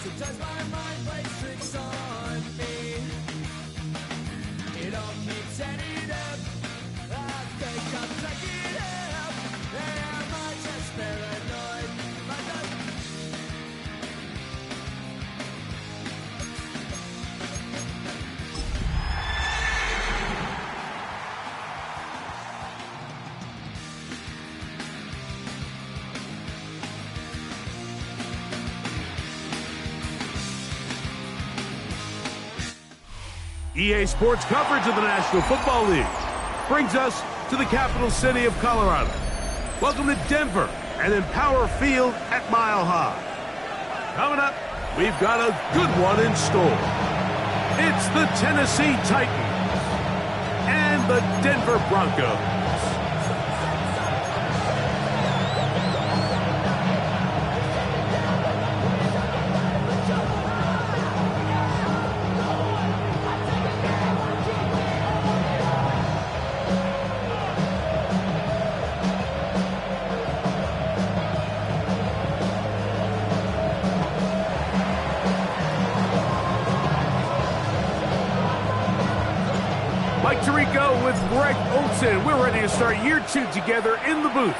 Sometimes my mind plays tricks on me. It all keeps adding up. I think I'm taking up. Am I just paranoid? EA Sports coverage of the National Football League brings us to the capital city of Colorado. Welcome to Denver and Empower Field at Mile High. Coming up, we've got a good one in store. It's the Tennessee Titans and the Denver Broncos. Mike Tirico with Greg Olsen. We're ready to start year 2 together in the booth.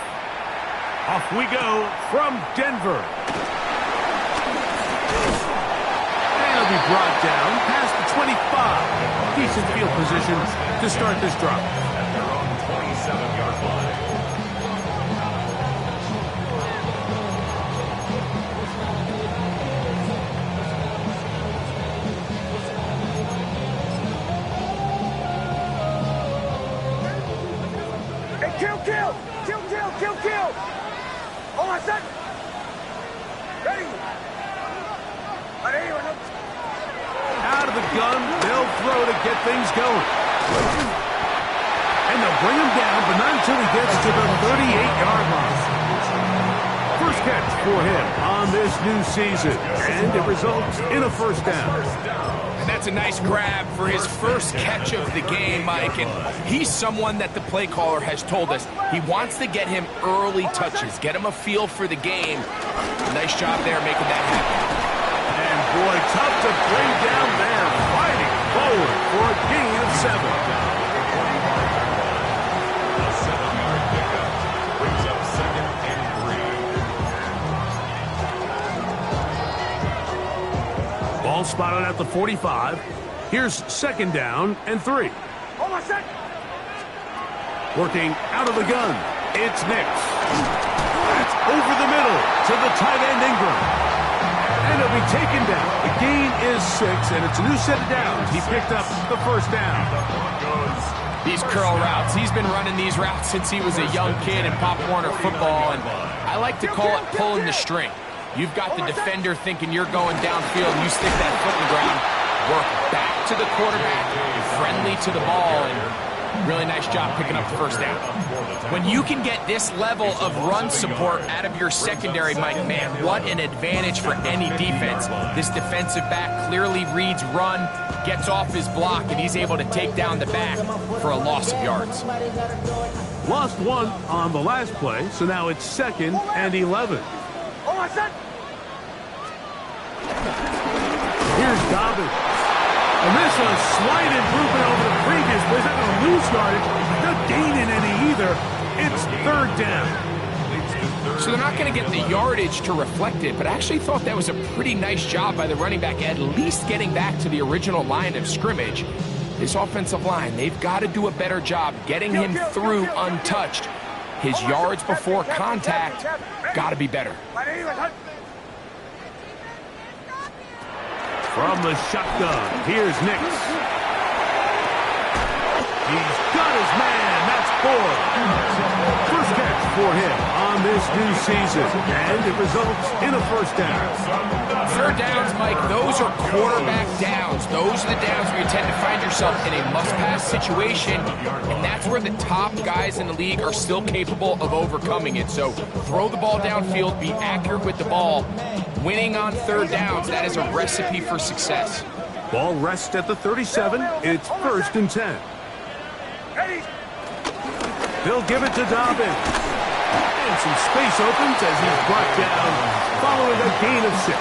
Off we go from Denver. And it'll be brought down past the 25. Decent field position to start this drive. At their own 27-yard line. Kill! Oh, my son! Ready! Out of the gun, they'll throw to get things going. And they'll bring him down, but not until he gets to the 38-yard line. First catch for him on this new season, and it results in a first down. And that's a nice grab for his first catch of the game, Mike. And he's someone that the play caller has told us he wants to get him early touches, get him a feel for the game. Nice job there making that happen. And boy, tough to bring down there, fighting forward for a gain of 7. A 7-yard pickup brings up 2nd and 3. Ball spotted at the 45. Here's 2nd down and 3. Oh, my son! Working out of the gun, it's Nix. It's over the middle to the tight end Ingram. And it'll be taken down. The gain is 6, and it's a new set of downs. He picked up the first down. These curl routes, he's been running these routes since he was a young kid in Pop Warner football, and I like to call it pulling the string. You've got the defender thinking you're going downfield, and you stick that foot in the ground, work back to the quarterback, friendly to the ball, and really nice job picking up the first down. When you can get this level of run support out of your secondary, Mike, man, what an advantage for any defense. This defensive back clearly reads run, gets off his block, and he's able to take down the back for a loss of yards. Lost 1 on the last play, so now it's 2nd and 11. Oh, my son! Here's Dobbins. And this a slight improvement over the previous play. He's not going to lose yardage. Not gaining any either. It's 3rd down. So they're not going to get the yardage to reflect it, but I actually thought that was a pretty nice job by the running back, at least getting back to the original line of scrimmage. This offensive line, they've got to do a better job getting him through untouched. His yards before contact got to be better. From the shotgun, here's Nix. He's got his man. That's 4. First catch for him on this new season, and it results in a first down. 3rd downs, Mike, those are quarterback downs. Those are the downs where you tend to find yourself in a must-pass situation, and that's where the top guys in the league are still capable of overcoming it. So throw the ball downfield, be accurate with the ball. Winning on 3rd downs, that is a recipe for success. Ball rests at the 37. It's 1st and 10. They'll give it to Dobbins. And some space opens as he's brought down following a gain of 6.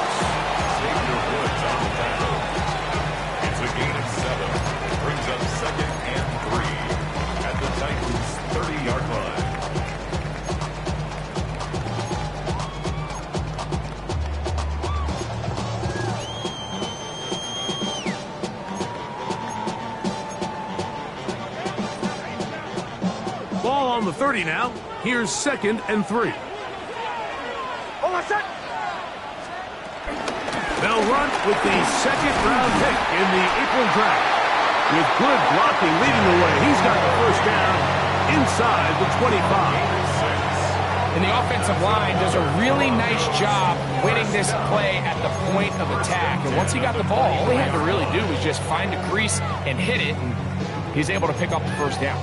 From the 30 now, here's 2nd and 3. On my set. They'll run with the 2nd-round pick in the April draft. With good blocking leading the way, he's got the first down inside the 25. And the offensive line does a really nice job winning this play at the point of attack. And once he got the ball, all he had to really do was just find a crease and hit it, and he's able to pick up the first down.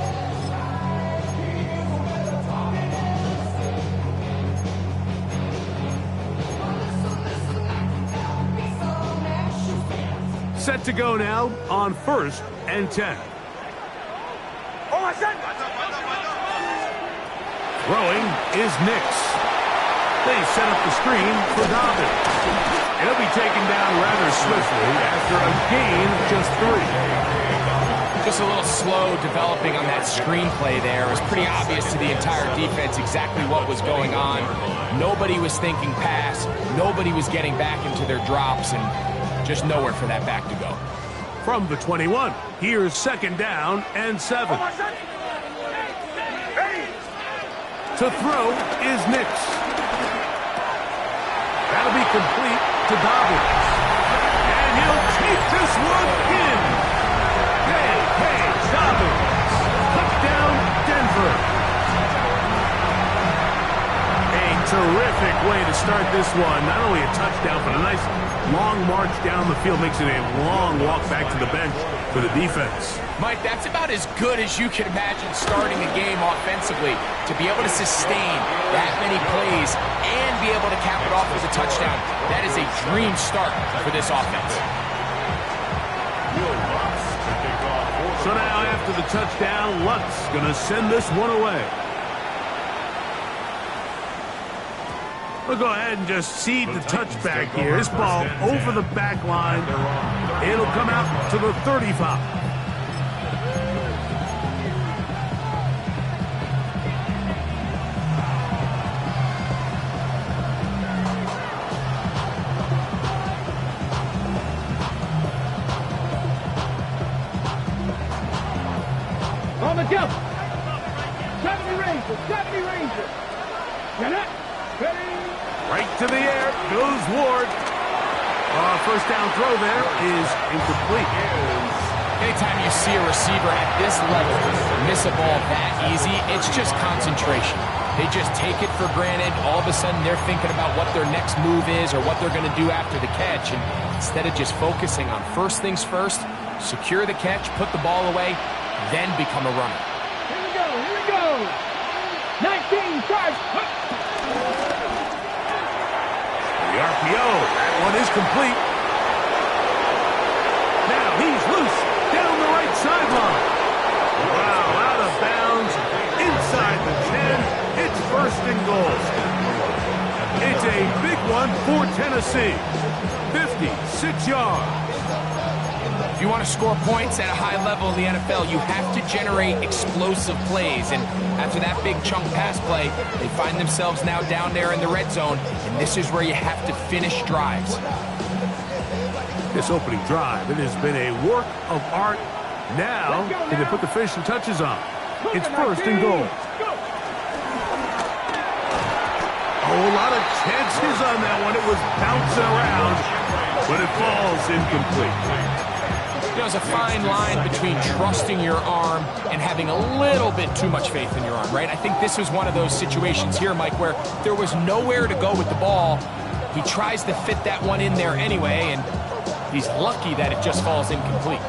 Set to go now on 1st and 10. On my set. Throwing is Nix. They set up the screen for Dobbins. And he'll be taken down rather swiftly after a gain of just 3. Just a little slow developing on that screenplay there. It was pretty obvious to the entire defense exactly what was going on. Nobody was thinking pass. Nobody was getting back into their drops, and just nowhere for that back to go. From the 21, here's 2nd down and 7. On my set. Ready. To throw is Nix. That'll be complete to Dobbins. And he'll take this one in. Hey, Dobbins. Touchdown, Denver. A terrific way to start this one. Not only a touchdown, but a nice long march down the field. Makes it a long walk back to the bench for the defense. Mike, that's about as good as you can imagine starting a game offensively. To be able to sustain that many plays and be able to cap it off with a touchdown, that is a dream start for this offense. So now after the touchdown, Lutz going to send this one away. We'll go ahead and just cede the touchback here. This ball over the back line. It'll come out to the 35. On the jump. 70 Ranger. 70 Ranger. Get it. Ready. Right to the air goes Ward. First down throw there is incomplete. Anytime you see a receiver at this level miss a ball that easy, it's just concentration. They just take it for granted. All of a sudden, they're thinking about what their next move is or what they're going to do after the catch. And instead of just focusing on first things first, secure the catch, put the ball away, then become a runner. Here we go. Here we go. 19 charge. The RPO, that one is complete. Now he's loose down the right sideline. Wow, out of bounds, inside the 10. It's 1st and goal. It's a big one for Tennessee. 56 yards. If you want to score points at a high level in the NFL, you have to generate explosive plays. And after that big chunk pass play, they find themselves now down there in the red zone. And this is where you have to finish drives. This opening drive, it has been a work of art. Now, can they put the finishing touches on? It's 1st and goal. Oh, a lot of chances on that one. It was bouncing around, but it falls incomplete. You know, there's a fine line between trusting your arm and having a little bit too much faith in your arm, right? I think this was one of those situations here, Mike, where there was nowhere to go with the ball. He tries to fit that one in there anyway, and he's lucky that it just falls incomplete.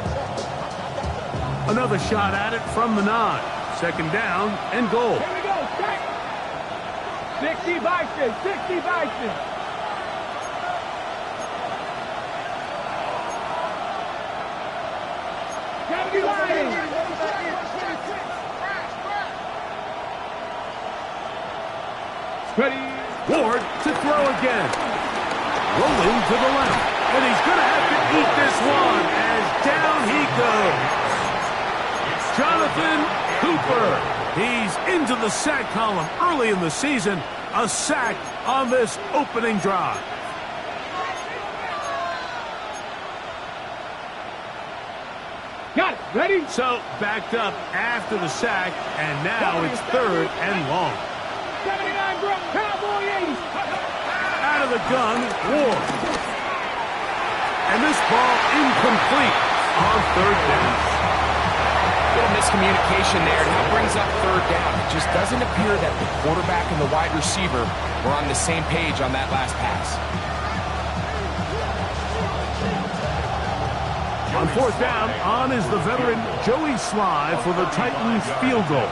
Another shot at it from the 9. 2nd down and goal. Here we go. Check. 60 Bison. 60 Bison. Ready. Ward to throw again. Rolling to the left. And he's going to have to eat this one as down he goes. Jonathan Cooper. He's into the sack column early in the season. A sack on this opening drive. Got it. Ready? So, backed up after the sack, and now it's 3rd and long. 79 Brook, Cowboy 80. Out of the gun, Ward. And this ball incomplete on 3rd down. Little miscommunication there, and that brings up 3rd down. It just doesn't appear that the quarterback and the wide receiver were on the same page on that last pass. On 4th down, on is the veteran Joey Sly for the Titans field goal.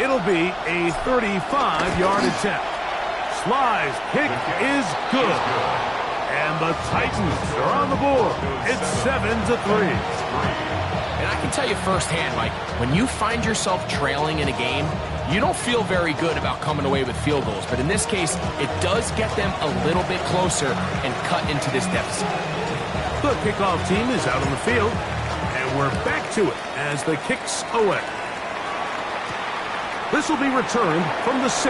It'll be a 35-yard attempt. Sly's kick is good. And the Titans are on the board. It's 7-3. And I can tell you firsthand, Mike, when you find yourself trailing in a game, you don't feel very good about coming away with field goals. But in this case, it does get them a little bit closer and cut into this deficit. The kickoff team is out on the field, and we're back to it as the kick's away. This will be returned from the 6.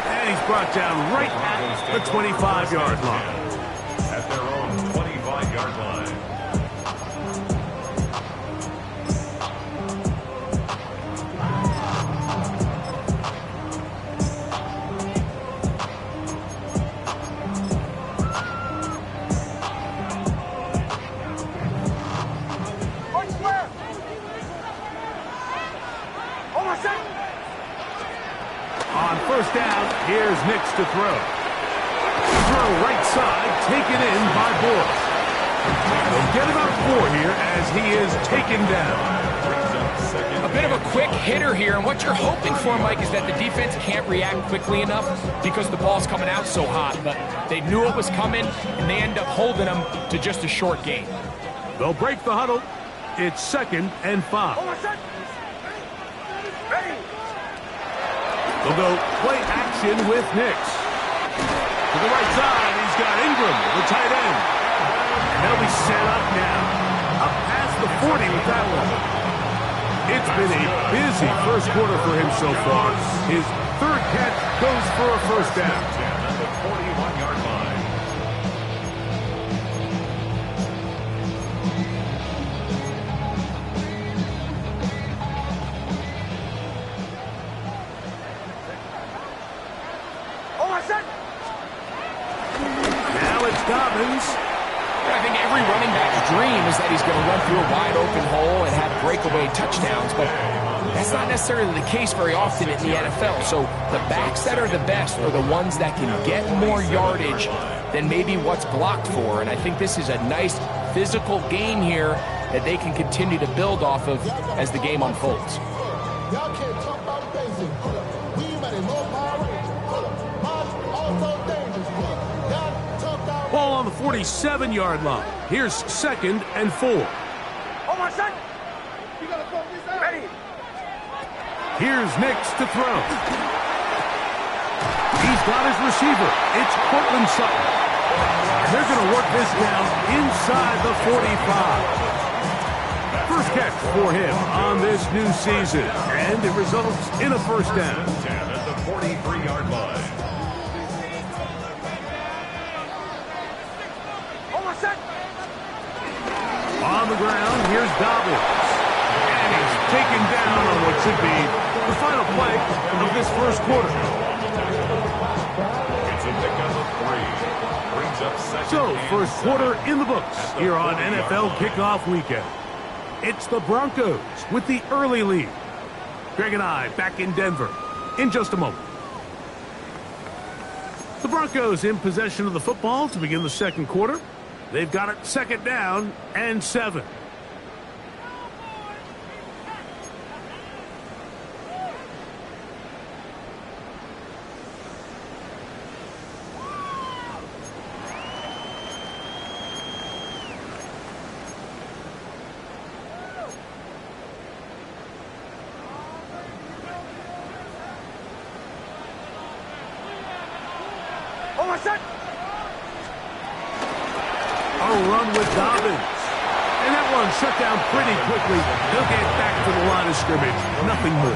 And he's brought down right at the 25-yard line. At their own 25-yard line. On 1st down, here's Nix to throw. Throw right side, taken in by Boyce. They'll get about 4 here as he is taken down. A bit of a quick hitter here, and what you're hoping for, Mike, is that the defense can't react quickly enough because the ball's coming out so hot. But they knew it was coming, and they end up holding them to just a short gain. They'll break the huddle. It's 2nd and 5. They'll go play action with Nix. To the right side, he's got Ingram, the tight end. And they'll be set up now. Up past the 40 with that one. It's been a busy first quarter for him so far. His 3rd catch goes for a 1st down. At the 41-yard line. Now it's Dobbins. I think every running back's dream is that he's going to run through a wide open hole and have breakaway touchdowns, but that's not necessarily the case very often in the NFL. So the backs that are the best are the ones that can get more yardage than maybe what's blocked for. And I think this is a nice physical game here that they can continue to build off of as the game unfolds. Y'all can't talk about the basics. We at a low power range. Also dangerous. Y'all talk about Ball on the 47-yard line. Here's 2nd and 4. Here's Nix to throw. He's got his receiver. It's Cortland Sutton. And they're going to work this down inside the 45. First catch for him on this new season, and it results in a 1st down. 10 at the 43-yard line. On the ground, here's Dobbins. And he's taken down on what should be the final play of this first quarter. It's a pickup of 3. Brings up 2nd So, and first 7 quarter in the books at the here on 40-yard NFL line. Kickoff Weekend. It's the Broncos with the early lead. Greg and I back in Denver in just a moment. The Broncos in possession of the football to begin the second quarter. They've got it 2nd down and 7. A run with Dobbins. And that one shut down pretty quickly. They'll get back to the line of scrimmage. Nothing more.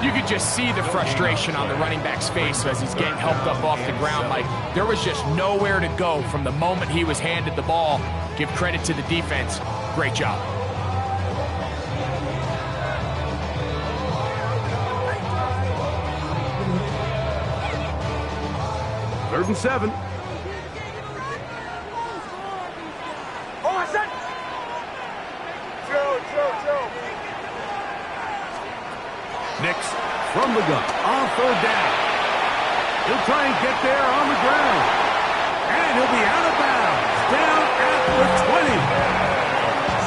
You could just see the frustration on the running back's face as he's getting helped up off the ground. Like, there was just nowhere to go from the moment he was handed the ball. Give credit to the defense. Great job. Third and 7. Nix from the gun on third down. He'll try and get there on the ground. And he'll be out of bounds. Down at the 20.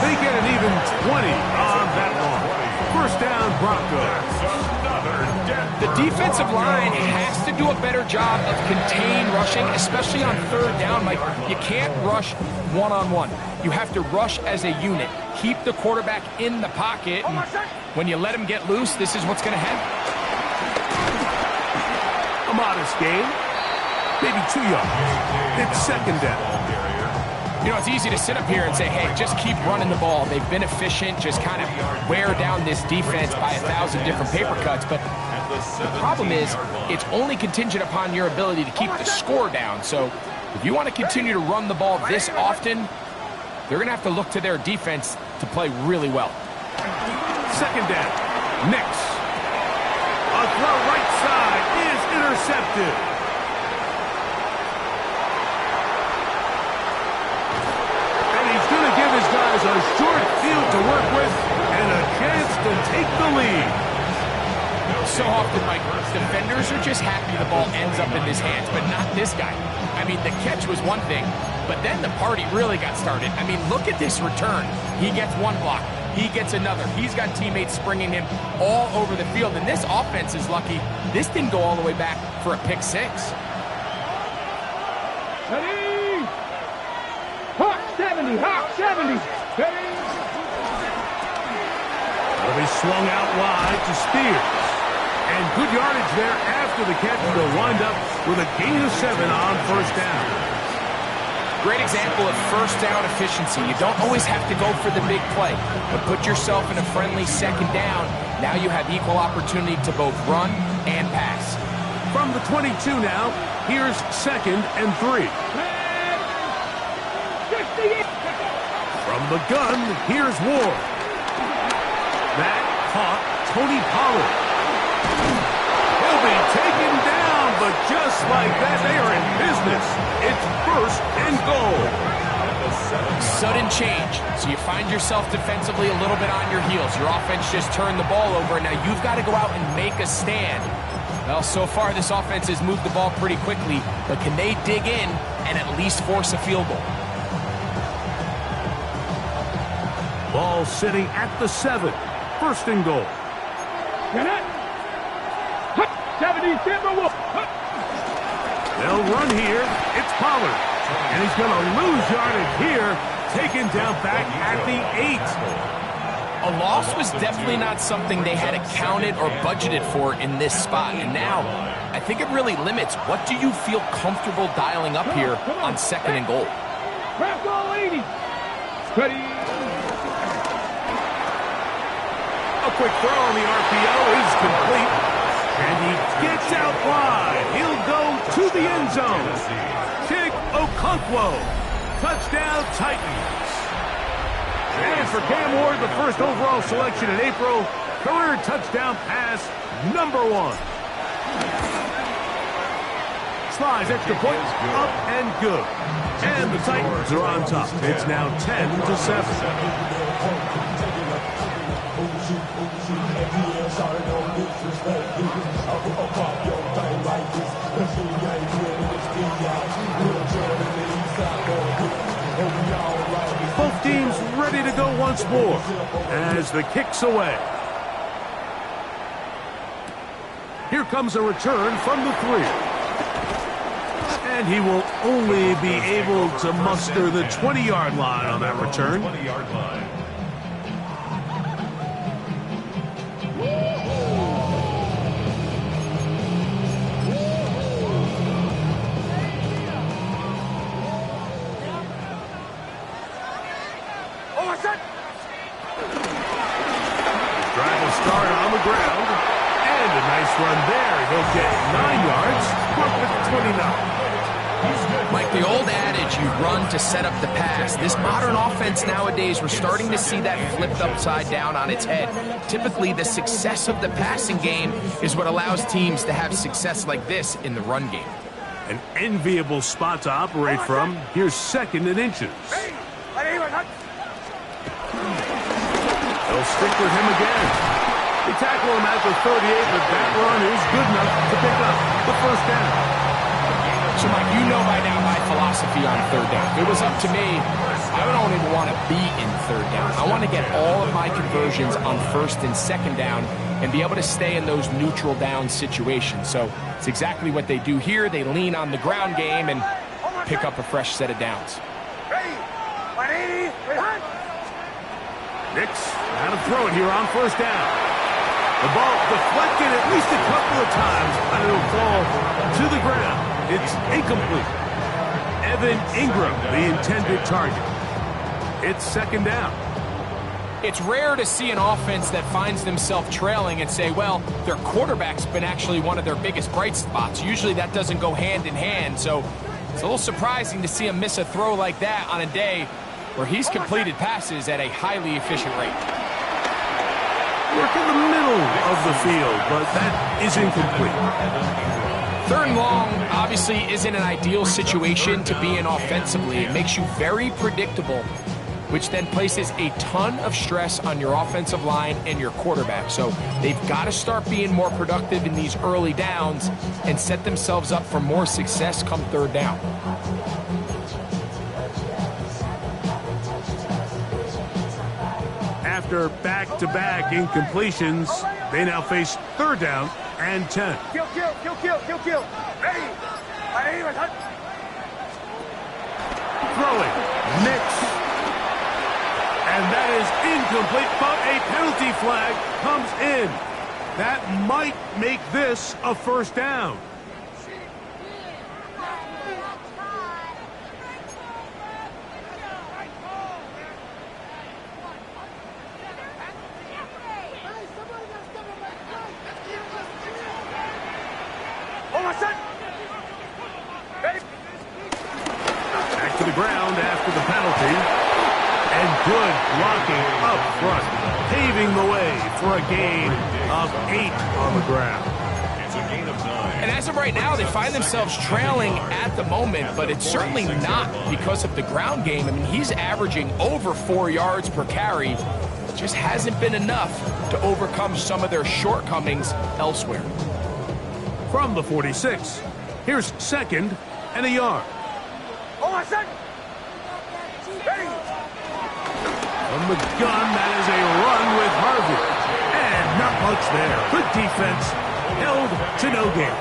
They get an even 20 on that one. First down, Broncos. The defensive line has to do a better job of contained rushing, especially on third down. Like, you can't rush one-on-one. You have to rush as a unit. Keep the quarterback in the pocket. And when you let him get loose, this is what's going to happen. A modest gain. Maybe 2 yards. It's second down. You know, it's easy to sit up here and say, hey, just keep running the ball. They've been efficient. Just kind of wear down this defense by 1,000 different paper cuts. But the problem is, it's only contingent upon your ability to keep the score down. So if you want to continue to run the ball this often, they're going to have to look to their defense to play really well. Second down. Nix. A throw right side is intercepted. Give his guys a short field to work with and a chance to take the lead. So often, Mike, defenders are just happy the ball ends up in his hands, but not this guy. I mean, the catch was one thing, but then the party really got started. I mean, look at this return. He gets one block. He gets another. He's got teammates springing him all over the field, and this offense is lucky. This didn't go all the way back for a pick six. Hawk 70, Hawk 70. It'll be swung out wide to Spears. And good yardage there after the catch. They'll wind up with a gain of 7 on first down. Great example of first down efficiency. You don't always have to go for the big play, but put yourself in a friendly second down. Now you have equal opportunity to both run and pass. From the 22 now, here's second and 3. From the gun, here's Ward. That caught Tony Pollard. He'll be taken down, but just like that, they are in business. It's first and goal. Sudden change. So you find yourself defensively a little bit on your heels. Your offense just turned the ball over, and now you've got to go out and make a stand. Well, so far this offense has moved the ball pretty quickly, but can they dig in and at least force a field goal? Ball sitting at the 7. First and goal. Get it. 70 Timberwolves. They'll run here. It's Pollard. And he's going to lose yardage here. Taken down back at the 8. A loss was definitely not something they had accounted or budgeted for in this spot. And now, I think it really limits what do you feel comfortable dialing up here on second and goal. Craft all 80. Ready. A quick throw on the RPO is complete. And he gets out wide. He'll go to the end zone. Chig Okonkwo. Touchdown Titans. And for Cam Ward, the first overall selection in April, career touchdown pass number 1. Slides extra point, up and good. And the Titans are on top. It's now 10-7. Both teams ready to go once more as the kick's away. Here comes a return from the 3. And he will only be able to muster the 20-yard line on that return. 20-yard line. run there. He'll get 9 yards. Mark with 29. Like the old adage, you run to set up the pass. This modern offense nowadays, we're starting to see that flipped upside down on its head. Typically, the success of the passing game is what allows teams to have success like this in the run game. An enviable spot to operate from. Here's 2nd and inches. They'll stick with him again. They tackle him at the 38, but that run is good enough to pick up the first down. So, Mike, you know by now my philosophy on 3rd down. If it was up to me, I don't even want to be in 3rd down. I want to get all of my conversions on 1st and 2nd down and be able to stay in those neutral down situations. So it's exactly what they do here. They lean on the ground game and pick up a fresh set of downs. Nix, how to throw it here on 1st down. The ball deflected at least a couple of times, and it'll fall to the ground. It's incomplete. Evan Ingram, the intended target. It's 2nd down. It's rare to see an offense that finds themselves trailing and say, well, their quarterback's been actually one of their biggest bright spots. Usually that doesn't go hand in hand, so it's a little surprising to see him miss a throw like that on a day where he's completed passes at a highly efficient rate. Work in the middle of the field, but that is incomplete. 3rd and long obviously isn't an ideal situation to be in offensively. It makes you very predictable, which then places a ton of stress on your offensive line and your quarterback. So they've got to start being more productive in these early downs and set themselves up for more success come 3rd down. After back-to-back incompletions, they now face 3rd down and 10. Kill. Ready. Throwing. Nix. And that is incomplete, but a penalty flag comes in. That might make this a 1st down. Back to the ground after the penalty. And good blocking up front, paving the way for a gain of 8 on the ground. It's a gain of 9. And as of right now, they find themselves trailing at the moment, but it's certainly not because of the ground game. I mean, he's averaging over 4 yards per carry. It just hasn't been enough to overcome some of their shortcomings elsewhere. From the 46, here's 2nd and a yard. From the gun, that is a run with Harvey. And not much there. Good defense, held to no gain.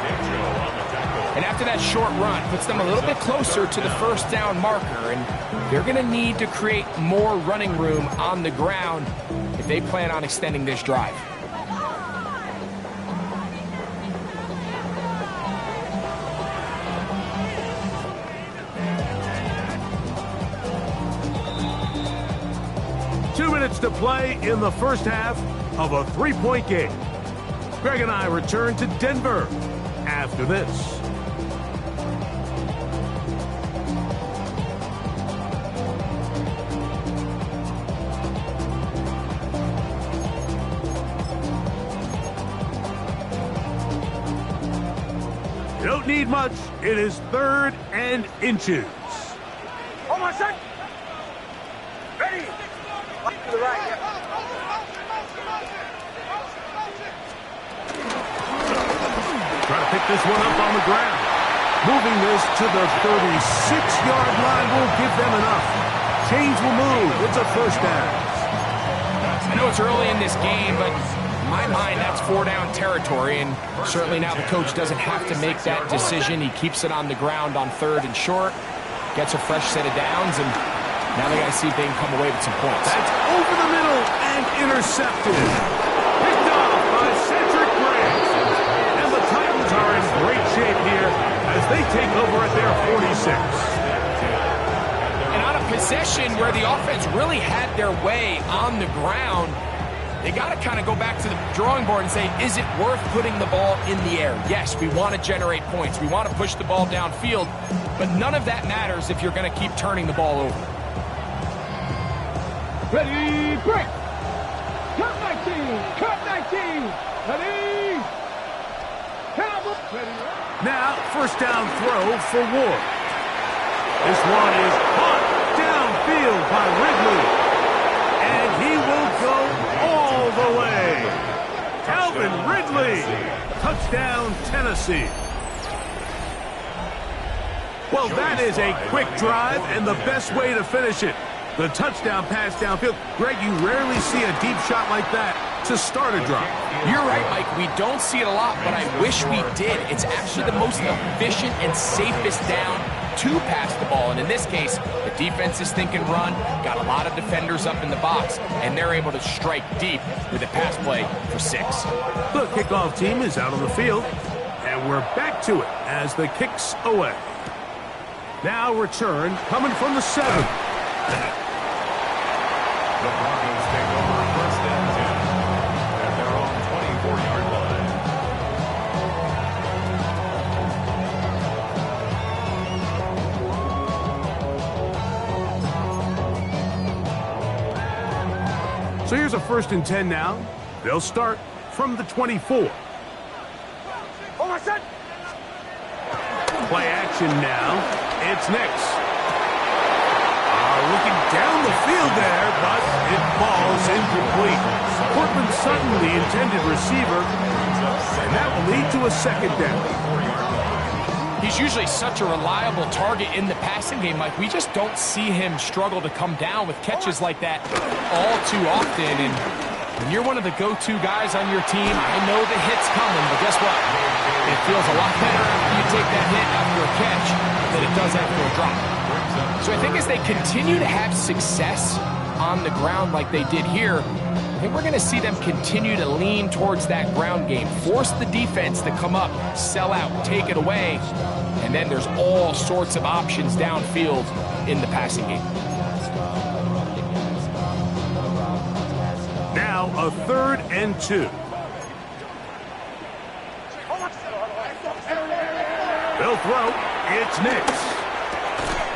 And after that short run, puts them a little bit closer to the 1st down marker, and they're going to need to create more running room on the ground if they plan on extending this drive. To play in the 1st half of a 3-point game. Greg and I return to Denver after this. You don't need much. It is 3rd and inches. Ready. To the right, yeah. Try to pick this one up on the ground. Moving this to the 36-yard line will give them enough. Chains will move. It's a 1st down. I know it's early in this game, but in my mind, that's 4-down territory, and certainly now the coach doesn't have to make that decision. He keeps it on the ground on 3rd and short, gets a fresh set of downs, and now they got to see if they can come away with some points. That's over the middle and intercepted. Picked off by Cedric Grant. And the Titans are in great shape here as they take over at their 46. And on a possession where the offense really had their way on the ground, They got to kind of go back to the drawing board and say, is it worth putting the ball in the air? Yes, we want to generate points. We want to push the ball downfield, but none of that matters if you're going to keep turning the ball over. Ready, break! Cut 19! Cut 19! Ready! Cowboy! Ready, Now, first down throw for Ward. This one is caught downfield by Ridley. And he will go all the way. Calvin Ridley. Touchdown, Tennessee. Well, that is a quick drive and the best way to finish it. The touchdown pass downfield. Greg, you rarely see a deep shot like that to start a drive. You're right, Mike. We don't see it a lot, but I wish we did. It's actually the most efficient and safest down to pass the ball. And in this case, the defense is thinking run, got a lot of defenders up in the box, and they're able to strike deep with a pass play for 6. The kickoff team is out on the field, and we're back to it as the kick's away. Now return coming from the 7. The Broncos take over first and 10 at their own 24-yard line. So here's a first and 10 now. They'll start from the 24. Oh, my son! Play action now. It's Nix. Looking down the field there, but it falls incomplete. Cortland Sutton, the intended receiver, and that will lead to a second down. He's usually such a reliable target in the passing game, Mike. We just don't see him struggle to come down with catches like that all too often. And when you're one of the go-to guys on your team, I know the hit's coming, but guess what? It feels a lot better after you take that hit after a catch than it does after a drop. So I think as they continue to have success on the ground like they did here, I think we're going to see them continue to lean towards that ground game, force the defense to come up, sell out, take it away, and then there's all sorts of options downfield in the passing game. Now a 3rd and 2. They'll throw. It's Nix.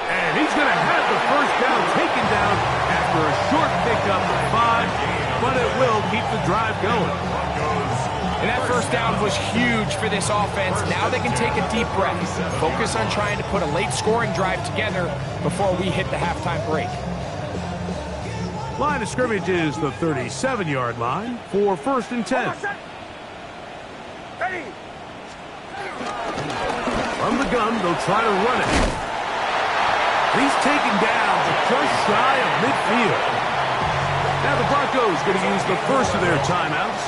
And he's going to have the first down taken down after a short pickup of 5, but it will keep the drive going. And that first down was huge for this offense. Now they can take a deep breath, focus on trying to put a late scoring drive together before we hit the halftime break. Line of scrimmage is the 37-yard line for first and 10. From the gun, they'll try to run it. He's taken down just shy of midfield. Now the Broncos going to use the first of their timeouts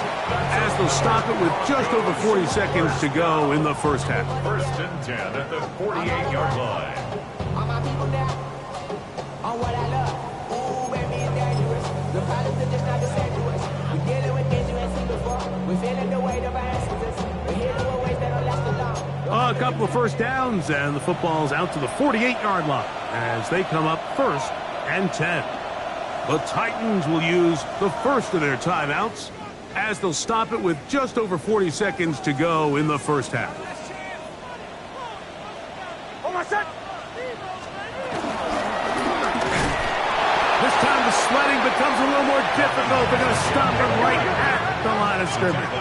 as they'll stop it with just over 40 seconds to go in the first half. First and 10 at the 48-yard line. All my people now, on what I love. Ooh, baby, it's dangerous. The problems are just not the same to us. We're dealing with things you ain't seen before. We're feeling the weight of our ancestors. We're healing with ways that don't last long. A couple of first downs, and the football's out to the 48-yard line as they come up first and 10. The Titans will use the first of their timeouts as they'll stop it with just over 40 seconds to go in the first half. This time the sledding becomes a little more difficult. They're going to stop him right at the line of scrimmage.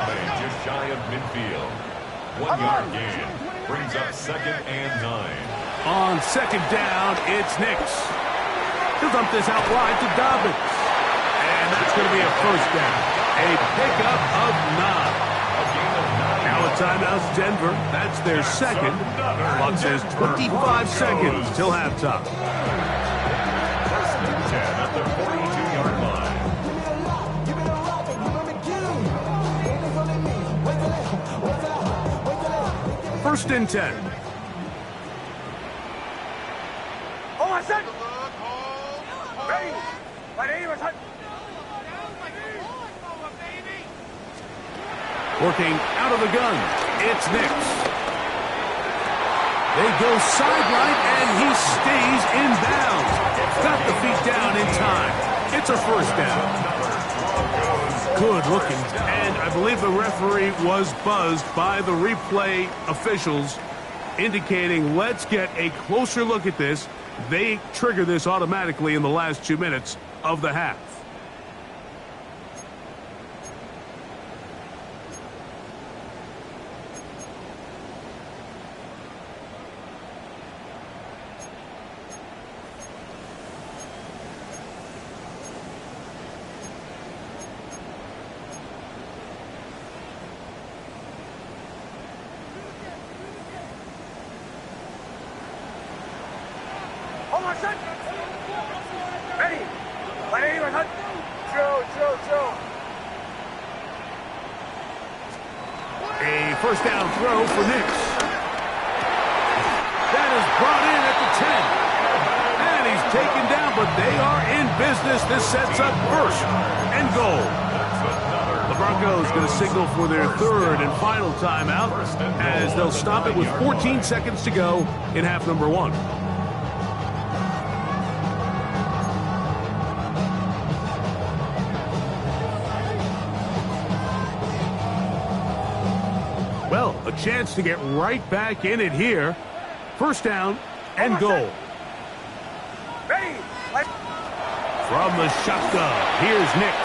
Just shy of midfield. 1-yard gain brings up 2nd and 9. On second down, it's Nix. He'll dump this out wide to Dobbins. And that's going to be a first down. A pickup of 9. Now a timeout, Denver. That's their second. Clock says 25 seconds till halftime. First and 10 at the 42-yard line. First and 10. Working out of the gun, it's Nix. They go sideline, and he stays in bounds. Got the feet down in time. It's a first down. good looking. And I believe the referee was buzzed by the replay officials, indicating let's get a closer look at this. They trigger this automatically in the last 2 minutes of the half. A first down throw for Nix. That is brought in at the 10. And he's taken down, but they are in business. This sets up first and goal. The Broncos going to signal for their third and final timeout as they'll stop it with 14 seconds to go in half number 1. Well, a chance to get right back in it here. First down and goal. From the shotgun, here's Nix.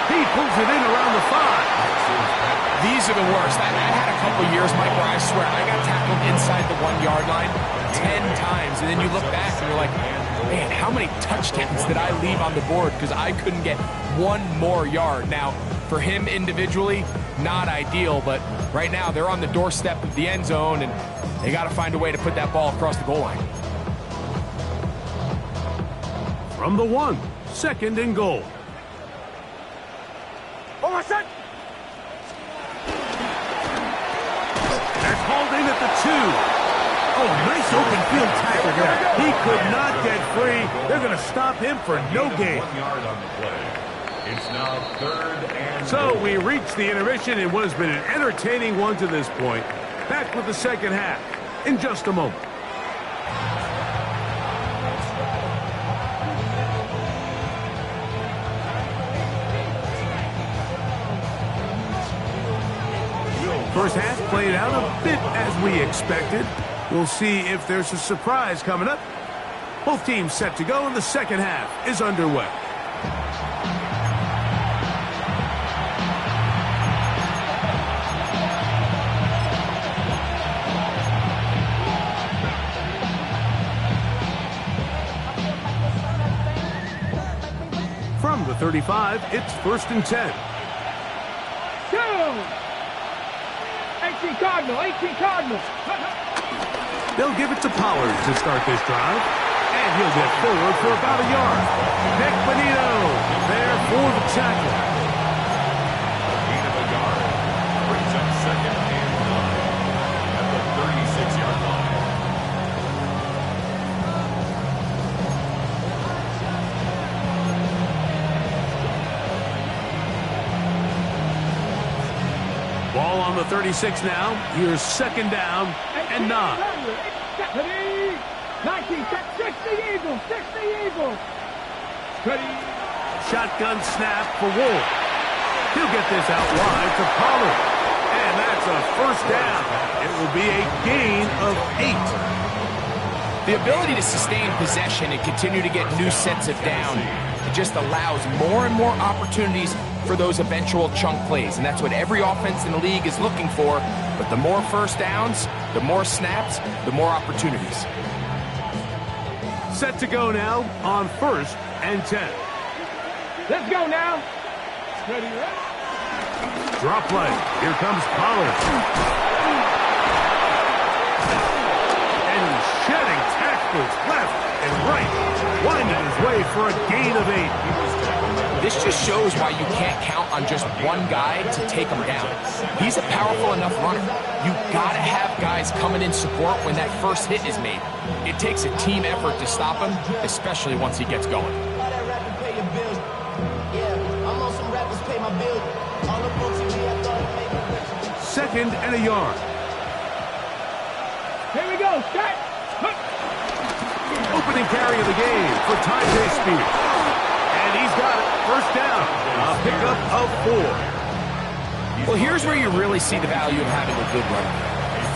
He pulls it in around the 5. These are the worst. I had a couple years, Mike, where I swear I got tackled inside the 1-yard line 10 times. And then you look back and you're like, man, how many touchdowns did I leave on the board because I couldn't get one more yard? Now, for him individually, not ideal, but right now they're on the doorstep of the end zone, and they got to find a way to put that ball across the goal line. From the 1, second and goal. That's hauled in at the 2. Oh, nice open field tackle there. He could not get free. They're going to stop him for no gain. 1 yard on the play. It's now third and So we reach the intermission in what has been an entertaining one to this point. Back with the second half in just a moment. First half played out a bit as we expected. We'll see if there's a surprise coming up. Both teams set to go, and the second half is underway. From the 35, it's first and 10. 18 Cardinal. They'll give it to Pollard to start this drive, and he'll get forward for about a yard. Nick Bonito there for the tackle. gain of a yard. Brings up second and 9 at the 36-yard line. Ball on the 36 now. Here's second down and 9. 19, 60 Eagles. Shotgun snap for Wolf. He'll get this out wide to Pollard. And that's a first down. It will be a gain of 8. The ability to sustain possession and continue to get new sets of down, it just allows more and more opportunities for those eventual chunk plays. And that's what every offense in the league is looking for. But the more first downs, the more snaps, the more opportunities. Set to go now on first and 10. Let's go now. Ready, Drop play. Here comes Pollard. And he's shedding tackles left and right. Winding his way for a gain of 8. This just shows why you can't count on just one guy to take him down. He's a powerful enough runner. You gotta have guys coming in support when that first hit is made. It takes a team effort to stop him, especially once he gets going. Second and a yard. Here we go, Scott. Opening carry of the game for Tyjae Spears. And he's got it for first down. A pickup of 4. Well, here's where you really see the value of having a good run.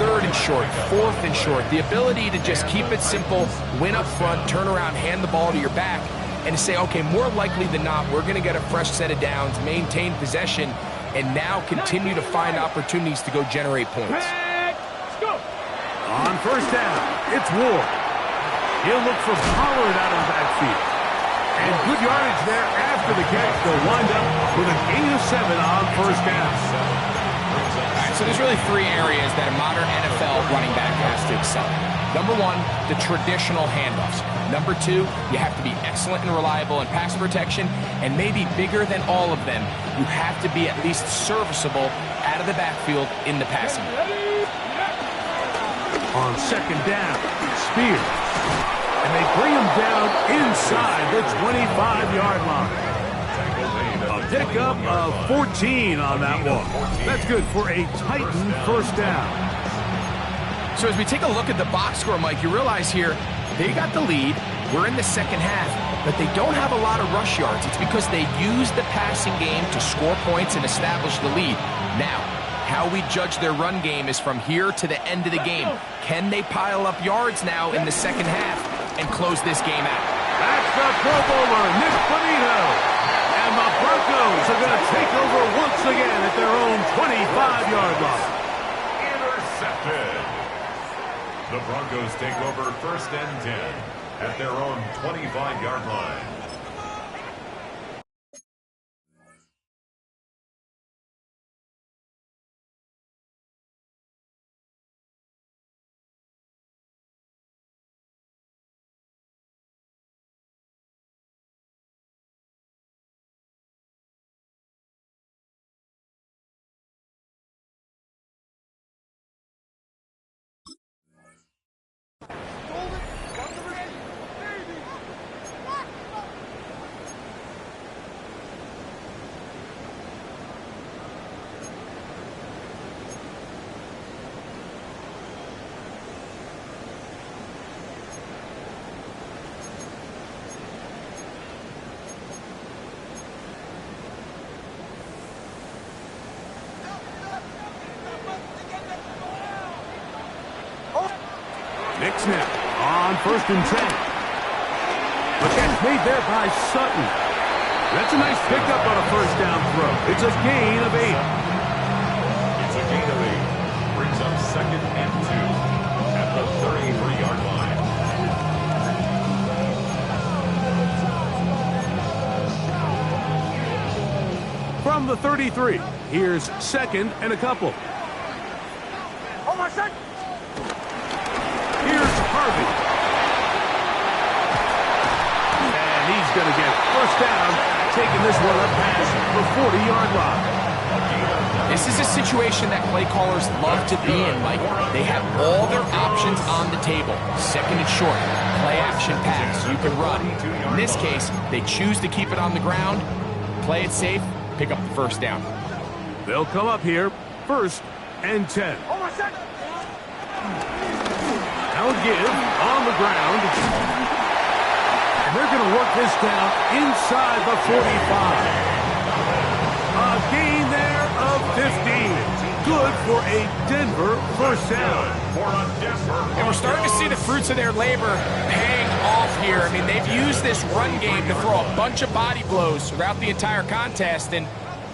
3rd and short, 4th and short. The ability to just keep it simple, win up front, turn around, hand the ball to your back, and to say, okay, more likely than not, we're going to get a fresh set of downs, maintain possession, and now continue to find opportunities to go generate points. Let's go. On first down, it's Ward. He'll look for Pollard out of the backfield. And good yardage there after the catch. They'll wind up with a gain of 7 on first down. All right, so there's really 3 areas that a modern NFL running back has to excel. Number 1, the traditional handoffs. Number 2, you have to be excellent and reliable in pass protection. And maybe bigger than all of them, you have to be at least serviceable out of the backfield in the passing. On second down, Spears. And they bring him down inside the 25-yard line. A pickup of 14 on that one. That's good for a Titan first down. So as we take a look at the box score, Mike, you realize here, they got the lead. We're in the second half, but they don't have a lot of rush yards. It's because they use the passing game to score points and establish the lead. Now, how we judge their run game is from here to the end of the game. Can they pile up yards now in the second half and close this game out? That's the Pro Bowler, Nick Bonito. And the Broncos are going to take over once again at their own 25-yard line. Intercepted. The Broncos take over 1st and 10 at their own 25-yard line. Nick snap on 1st and 10. But that's made there by Sutton. That's a nice pickup on a first down throw. It's a gain of 8. It's a gain of 8. Brings up 2nd and 2 at the 33-yard line. From the 33, here's 2nd and a couple. Oh, my son. Here's Harvey. And he's going to get first down, taking this one up past the 40-yard line. This is a situation that play callers love to be in, Mike. They have all their options on the table. 2nd and short, play action pass, you can run. In this case, they choose to keep it on the ground, play it safe, pick up the first down. They'll come up here, 1st and 10. Oh, my son. Now give on the ground. And they're going to work this down inside the 45. A gain there of 15. Good for a Denver first down. And we're starting to see the fruits of their labor paying off here. I mean, they've used this run game to throw a bunch of body blows throughout the entire contest. And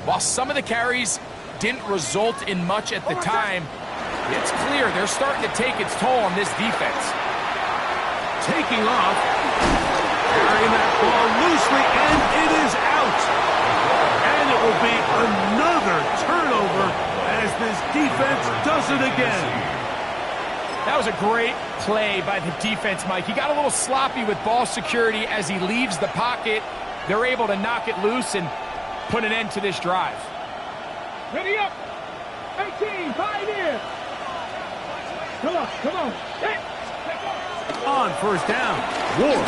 while some of the carries didn't result in much at the time, it's clear they're starting to take its toll on this defense. Taking off. Carrying that ball loosely, and it is out. And it will be another turnover as this defense does it again. That was a great play by the defense, Mike. He got a little sloppy with ball security as he leaves the pocket. They're able to knock it loose and put an end to this drive. Ready up. 18, pioneer. Come on, come on. Hey. On first down, Ward.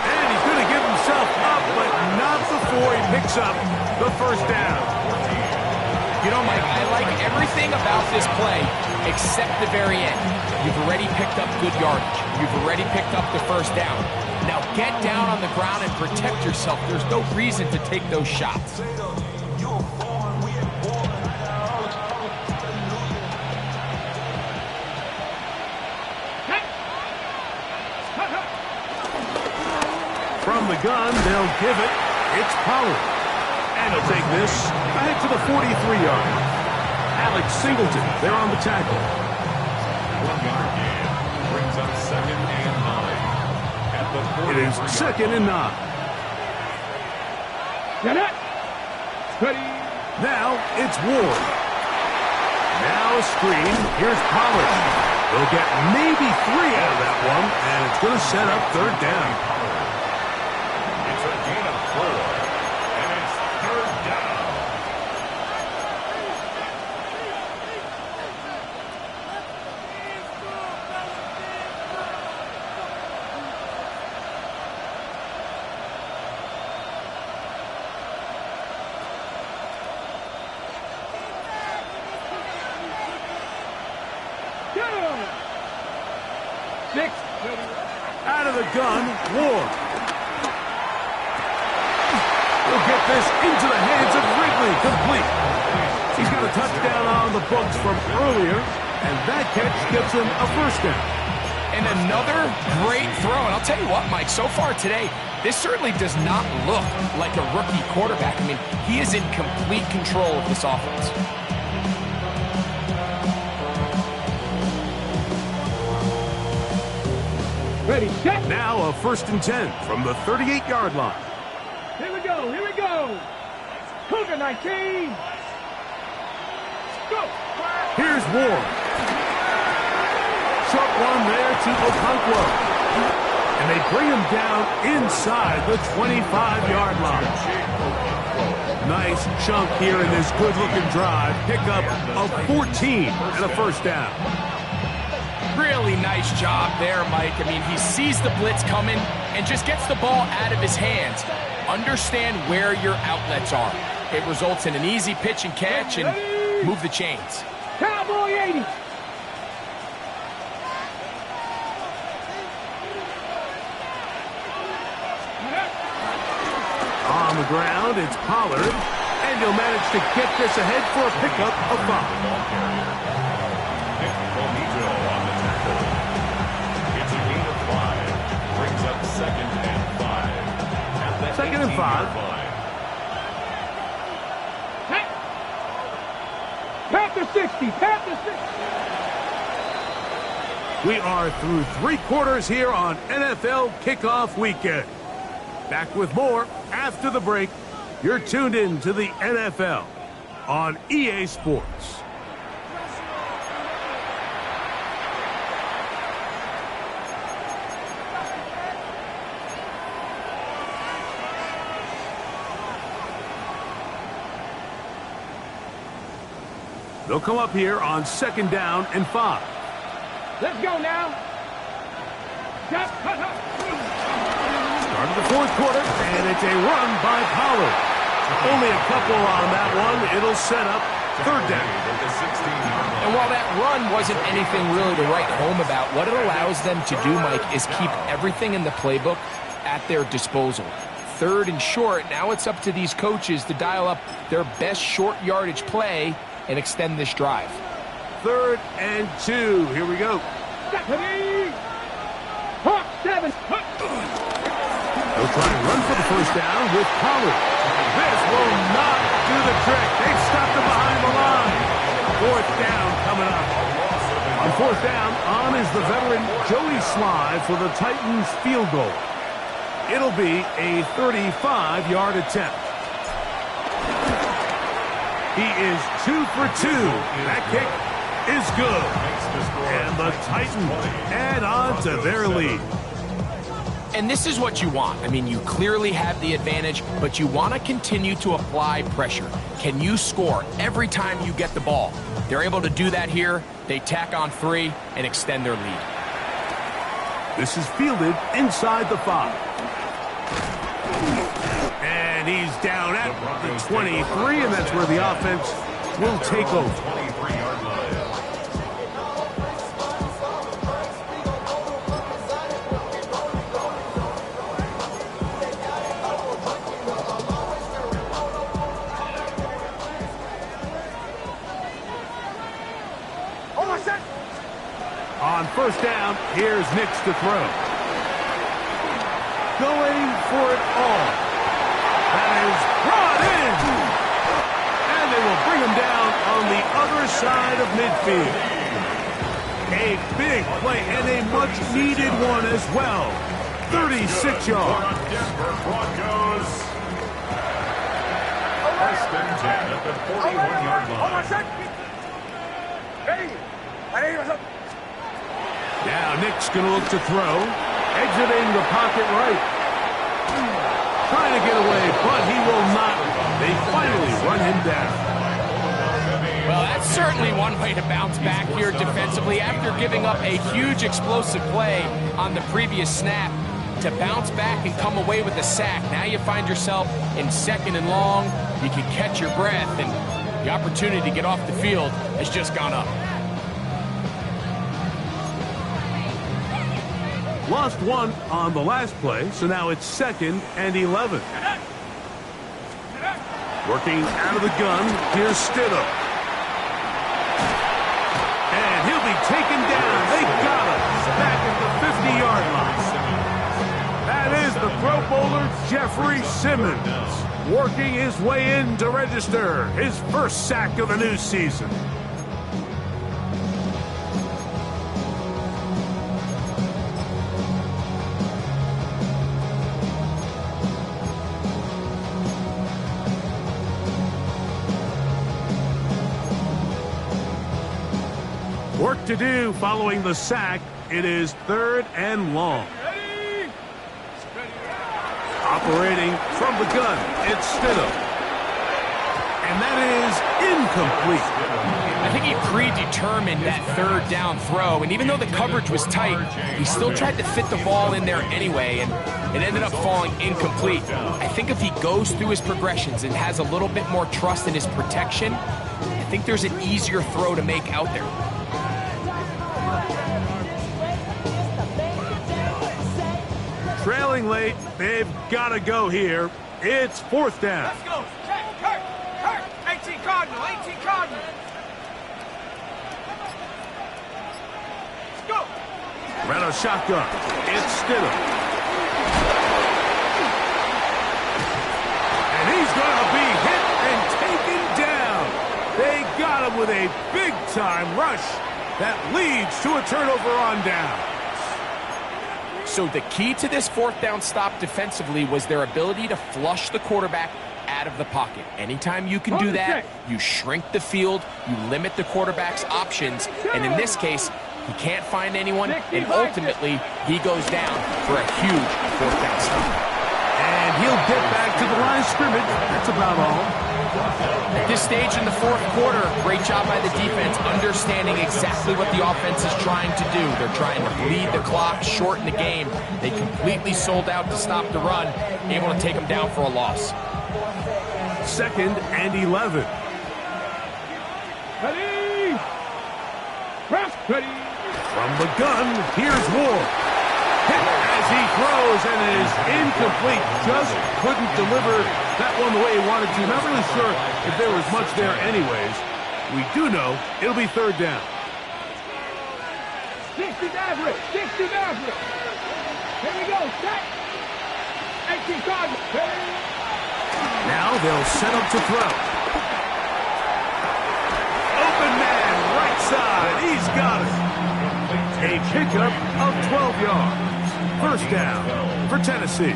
And he's going to give himself up, but not before he picks up the first down. You know, Mike, I like everything about this play except the very end. You've already picked up good yardage. You've already picked up the first down. Now get down on the ground and protect yourself. There's no reason to take those shots. From the gun, they'll give it. It's Pollard. And he'll take this ahead to the 43-yard line. Alex Singleton, they're on the tackle. 1-yard gain brings up 2nd and 9. At the 43-yard It is 2nd and 9. Get it. Ready. Now it's Ward. Now a screen. Here's Pollard. They'll get maybe 3 out of that one, and it's going to set up 3rd down. It's a gain of 4, and it's 3rd down. Go. 6. Out of the gun, Ward. He'll get this into the hands of Wrigley, complete. He's got a touchdown on the books from earlier, and that catch gets him a 1st down. And another great throw. And I'll tell you what, Mike, so far today, this certainly does not look like a rookie quarterback. I mean, he is in complete control of this offense. Ready, set. Now a 1st and 10 from the 38-yard line. Here we go, here we go. Cougar 19. Go. Here's Ward. Short one there to Okonkwo. And they bring him down inside the 25-yard line. Nice chunk here in this good-looking drive. Pick up of 14 and a 1st down. Really nice job there, Mike. I mean, he sees the blitz coming and just gets the ball out of his hands. Understand where your outlets are. It results in an easy pitch and catch and move the chains. Cowboy 80. On the ground, it's Pollard. And he'll manage to get this ahead for a pickup of 5. On the tackle. It's a gain of 5. Brings up 2nd and 5. At the 2nd and 5. Panther 60. Panther 60. We are through 3 quarters here on NFL Kickoff Weekend. Back with more after the break. You're tuned in to the NFL on EA Sports. They'll come up here on 2nd down and 5. Let's go now. Just cut up. Start of the 4th quarter, and it's a run by Pollard. Only a couple on that one. It'll set up 3rd down. And while that run wasn't anything really to write home about, what it allows them to do, Mike, is keep everything in the playbook at their disposal. 3rd and short, now it's up to these coaches to dial up their best short yardage play and extend this drive. 3rd and 2. Here we go. Ready. Hawk 7. They'll try and run for the 1st down with Pollard. This will not do the trick. They've stopped him behind the line. 4th down coming up. On 4th down, on is the veteran Joey Sly for the Titans field goal. It'll be a 35-yard attempt. He is 2 for 2. That kick is good. And the Titans add on to their lead. And this is what you want. I mean, you clearly have the advantage, but you want to continue to apply pressure. Can you score every time you get the ball? They're able to do that here. They tack on 3 and extend their lead. This is fielded inside the 5. And he's down at the 23, and that's where the offense will take over. 23-yard line. On first down, here's Nix to throw. Going for it all. That is brought in. And they will bring him down on the other side of midfield. A big play and a much-needed one as well. 36 yards. Denver Broncos. First and 10 at the 41-yard line. Now Nick's going to look to throw. Exiting the pocket right. Trying to get away, but he will not. They finally run him down. Well, that's certainly one way to bounce back here defensively after giving up a huge explosive play on the previous snap. To bounce back and come away with a sack. Now you find yourself in second and long. You can catch your breath, and the opportunity to get off the field has just gone up. Lost one on the last play, so now it's 2nd and 11. Working out of the gun, here's Stidham. And he'll be taken down. They got him back at the 50-yard line. That is the Pro Bowler, Jeffrey Simmons, working his way in to register his first sack of the new season. Work to do following the sack. It is 3rd and long. Operating from the gun, it's Stidham. And that is incomplete. I think he predetermined that 3rd down throw, and even though the coverage was tight, he still tried to fit the ball in there anyway, and it ended up falling incomplete. I think if he goes through his progressions and has a little bit more trust in his protection, I think there's an easier throw to make out there. Trailing late, they've got to go here. It's 4th down. Let's go. Kirk. 18 Cardinal. Let's go. Ran a shotgun. It's Stidham. And he's going to be hit and taken down. They got him with a big-time rush that leads to a turnover on down. So the key to this 4th down stop defensively was their ability to flush the quarterback out of the pocket. Anytime you can do that, you shrink the field, you limit the quarterback's options, and in this case, he can't find anyone, and ultimately, he goes down for a huge 4th down stop. And he'll get back to the line of scrimmage. That's about all. At this stage in the 4th quarter, great job by the defense, understanding exactly what the offense is trying to do. They're trying to bleed the clock, shorten the game. They completely sold out to stop the run, able to take them down for a loss. 2nd and 11. Ready. Press. Ready. From the gun, here's Ward. Hit as he throws and is incomplete. Just couldn't deliver that one the way he wanted to. Not really sure if there was much there anyways. We do know it'll be 3rd down. 60 Maverick. Here we go. Set. 18 Cardinal. Now they'll set up to throw. Open man, right side. He's got it. A pickup of 12 yards. 1st down for Tennessee.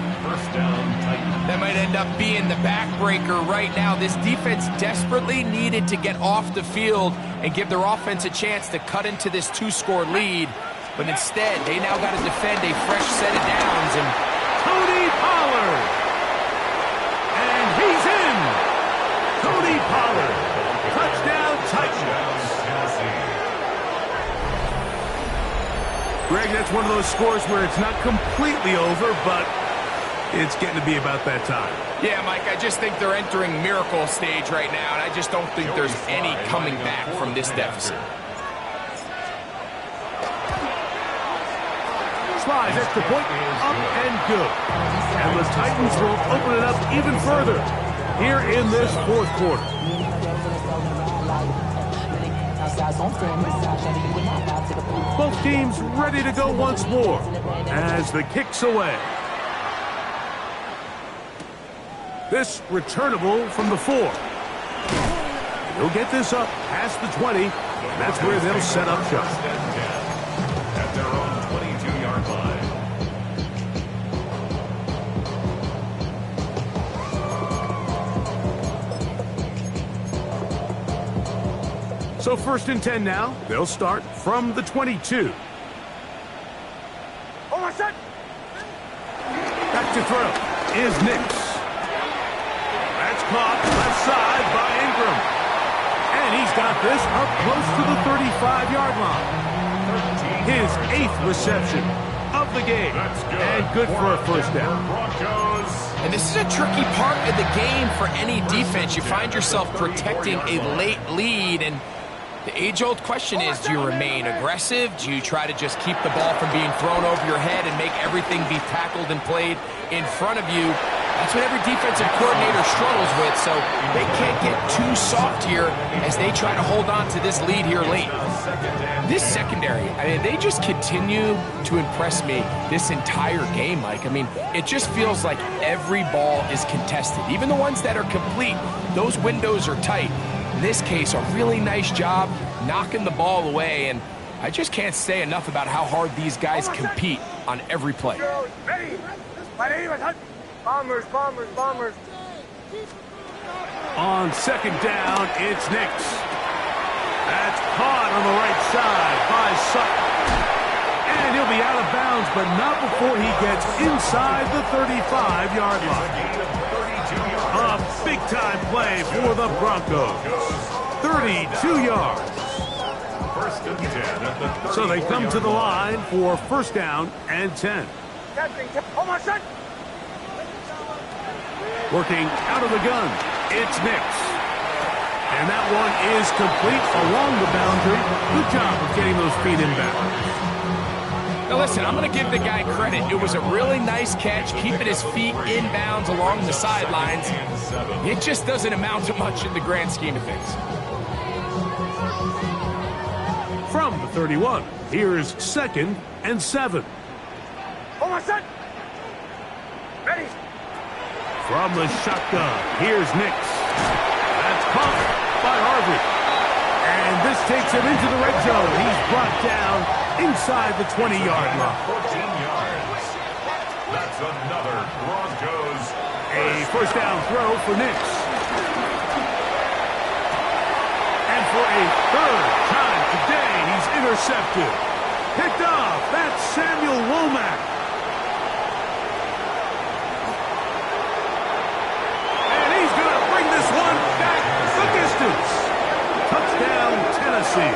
That might end up being the backbreaker right now. This defense desperately needed to get off the field and give their offense a chance to cut into this 2-score lead. But instead, they now got to defend a fresh set of downs. And Tony Pollard. And he's in. Tony Pollard. Touchdown Titans. Greg, that's one of those scores where it's not completely over, but it's getting to be about that time. yeah, Mike, I just think they're entering miracle stage right now, and I just don't think there's any coming back from this deficit. Slides extra point, up and good. And the Titans will open it up even further here in this 4th quarter. Both teams ready to go once more as the kick's away. This returnable from the 4. He'll get this up past the 20. That's where they'll set up shop. At their own 22-yard line. So 1st and 10 now. They'll start from the 22. Back to throw is Nix. That's caught left side by Ingram. And he's got this up close to the 35-yard line. His 8th reception of the game. And good for a first down. And this is a tricky part of the game for any defense. You find yourself protecting a late lead, and the age-old question is, do you remain aggressive? Do you try to just keep the ball from being thrown over your head and make everything be tackled and played in front of you? That's what every defensive coordinator struggles with, so they can't get too soft here as they try to hold on to this lead here late. This secondary, I mean, they just continue to impress me this entire game, Mike. I mean, it just feels like every ball is contested. Even the ones that are complete, those windows are tight. In this case, a really nice job knocking the ball away, and I just can't say enough about how hard these guys compete on every play. Bombers. On 2nd down, it's Nix. That's caught on the right side by Sutton. And he'll be out of bounds, but not before he gets inside the 35-yard line. A big-time play for the Broncos. 32 yards. So they come to the line for 1st down and 10. Working out of the gun, it's Nix. And that one is complete along the boundary. Good job of getting those feet inbound. Now listen, I'm going to give the guy credit. It was a really nice catch, keeping his feet inbounds along the sidelines. It just doesn't amount to much in the grand scheme of things. From the 31, here's 2nd and 7. Ready. From the shotgun, here's Nix. That's caught by Harvey. And this takes him into the red zone. He's brought down inside the 20-yard line. 14 yards. That's another Broncos. A 1st down throw for Nix. And for a 3rd time today, he's intercepted. Picked off. That's Samuel Womack. This one back the distance. Touchdown, Tennessee.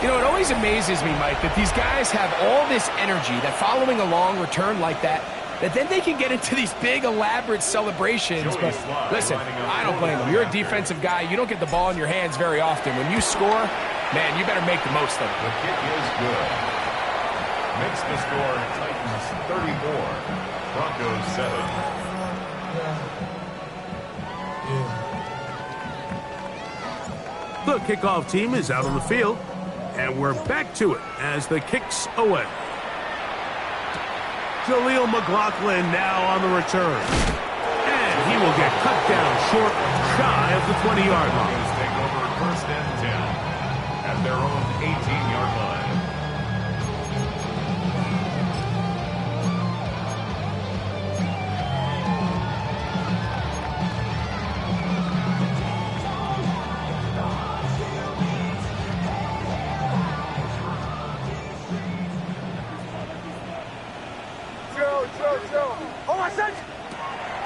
You know, it always amazes me, Mike, that these guys have all this energy, that following a long return like that then they can get into these big, elaborate celebrations. But listen, I don't blame them. You're a defensive guy. You don't get the ball in your hands very often. When you score, man, you better make the most of it. The kick is good. Makes the score Titans 34, Broncos 7. The kickoff team is out on the field, and we're back to it as the kick's away. Jaleel McLaughlin now on the return. And he will get cut down short, shy of the 20-yard line. Broncos take over 1st and 10 at their own 18-yard line.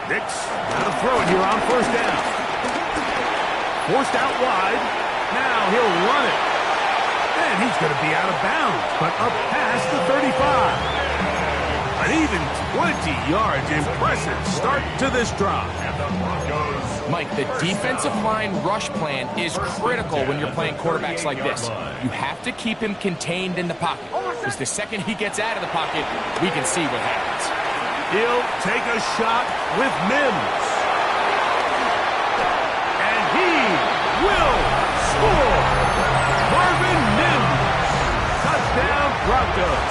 Nix got to throw it here on 1st down. Forced out wide. Now he'll run it. And he's going to be out of bounds, but up past the 35. An even 20 yards. Impressive start to this drive. Mike, the defensive line rush plan is critical when you're playing quarterbacks like this. You have to keep him contained in the pocket, because the second he gets out of the pocket, we can see what happens. He'll take a shot with Mims. And he will score. Marvin Mims. Touchdown, Broncos.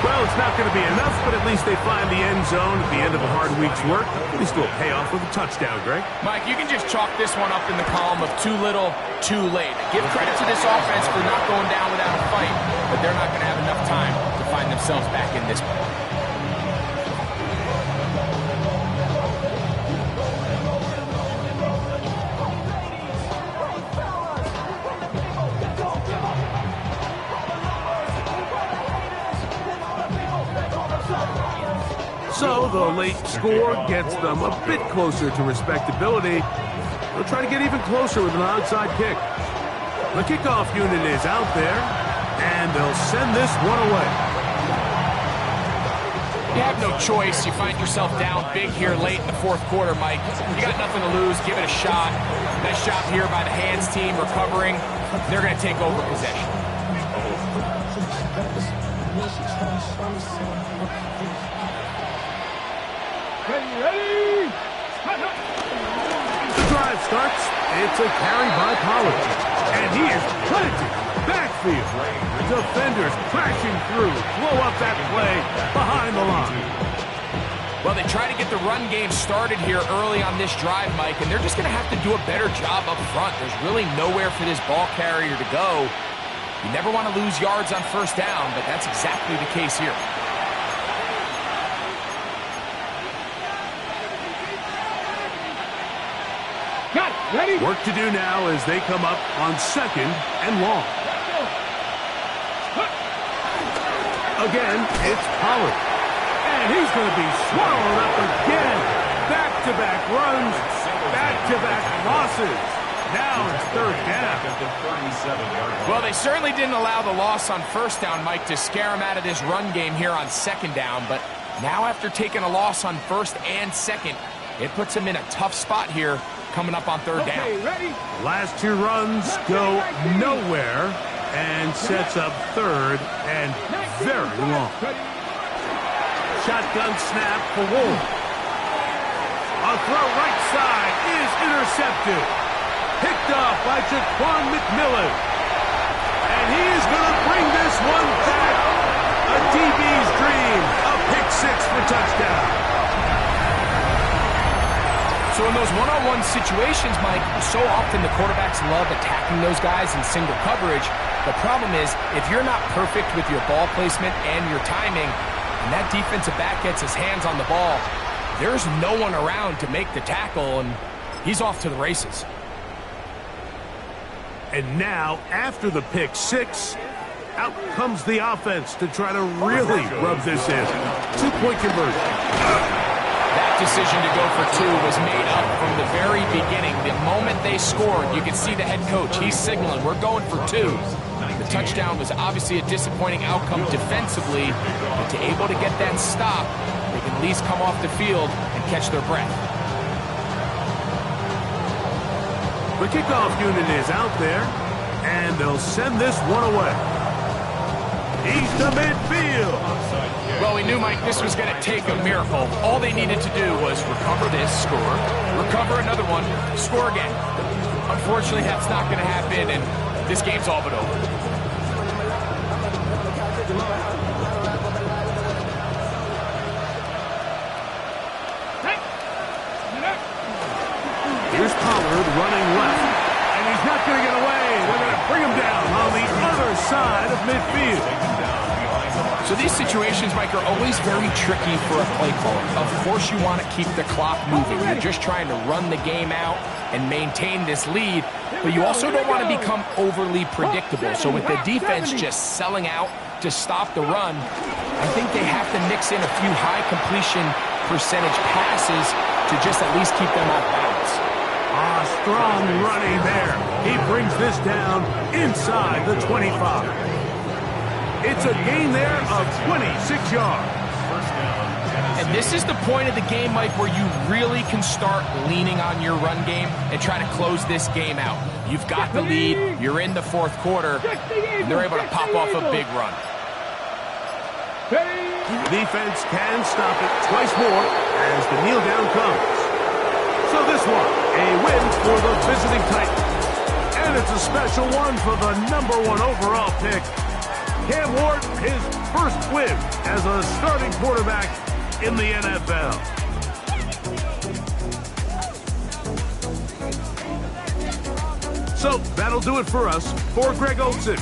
Well, it's not going to be enough, but at least they find the end zone at the end of a hard week's work. At least it'll pay off with a touchdown, Greg. Mike, you can just chalk this one up in the column of too little, too late. Give credit to this offense for not going down without a fight, but they're not going to have enough time to find themselves back in this one. So the late score gets them a bit closer to respectability. They'll try to get even closer with an onside kick. The kickoff unit is out there, and they'll send this one away. You have no choice. You find yourself down big here late in the fourth quarter, Mike. You got nothing to lose. Give it a shot. Nice job here by the hands team recovering. They're going to take over possession. Ready? The drive starts. It's a carry by Pollard. And he is planted. Backfield. Defenders crashing through. Blow up that play behind the line. Well, they try to get the run game started here early on this drive, Mike, and they're just going to have to do a better job up front. There's really nowhere for this ball carrier to go. You never want to lose yards on first down, but that's exactly the case here. Got it. Ready? Work to do now as they come up on 2nd and long. Again, it's Pollard. And he's going to be swallowed up again. Back-to-back runs, back-to-back losses. Now it's 3rd down. Well, they certainly didn't allow the loss on first down, Mike, to scare him out of this run game here on 2nd down. But now after taking a loss on 1st and 2nd, it puts him in a tough spot here coming up on 3rd down. Okay, ready? Last 2 runs go nowhere and sets up 3rd and very long. Shotgun snap for Wolf. A throw right side is intercepted. Picked off by Jaquan McMillan. And he is going to bring this one back. A DB's dream. A pick 6 for touchdown. So in those one-on-one situations, Mike, so often the quarterbacks love attacking those guys in single coverage. The problem is, if you're not perfect with your ball placement and your timing, and that defensive back gets his hands on the ball, there's no one around to make the tackle, and he's off to the races. And now, after the pick 6, out comes the offense to try to really rub this in. 2-point conversion. That decision to go for 2 was made up from the very beginning. The moment they scored, you could see the head coach. He's signaling, we're going for 2. The touchdown was obviously a disappointing outcome defensively, but to able to get that stop, they can at least come off the field and catch their breath. The kickoff unit is out there, and they'll send this one away. He's to midfield. Well, we knew, Mike, this was going to take a miracle. All they needed to do was recover this, score, recover another one, score again. Unfortunately, that's not going to happen, and this game's all but over. Here's Pollard running left, and he's not going to get away. They're going to bring him down on the other side of midfield. So these situations, Mike, are always very tricky for a play caller. Of course you want to keep the clock moving. You're just trying to run the game out and maintain this lead, but you also don't want to become overly predictable. So with the defense just selling out to stop the run, I think they have to mix in a few high completion percentage passes to just at least keep them off balance. Strong running there. He brings this down inside the 25. It's a gain there of 26 yards. And this is the point of the game, Mike, where you really can start leaning on your run game and try to close this game out. You've got the lead, you're in the fourth quarter, and they're able to pop off a big run. The defense can stop it twice more as the kneel down comes. So this one, a win for the visiting Titans. And it's a special one for the #1 overall pick. Cam Ward, his first win as a starting quarterback in the NFL. So that'll do it for us. For Greg Olson,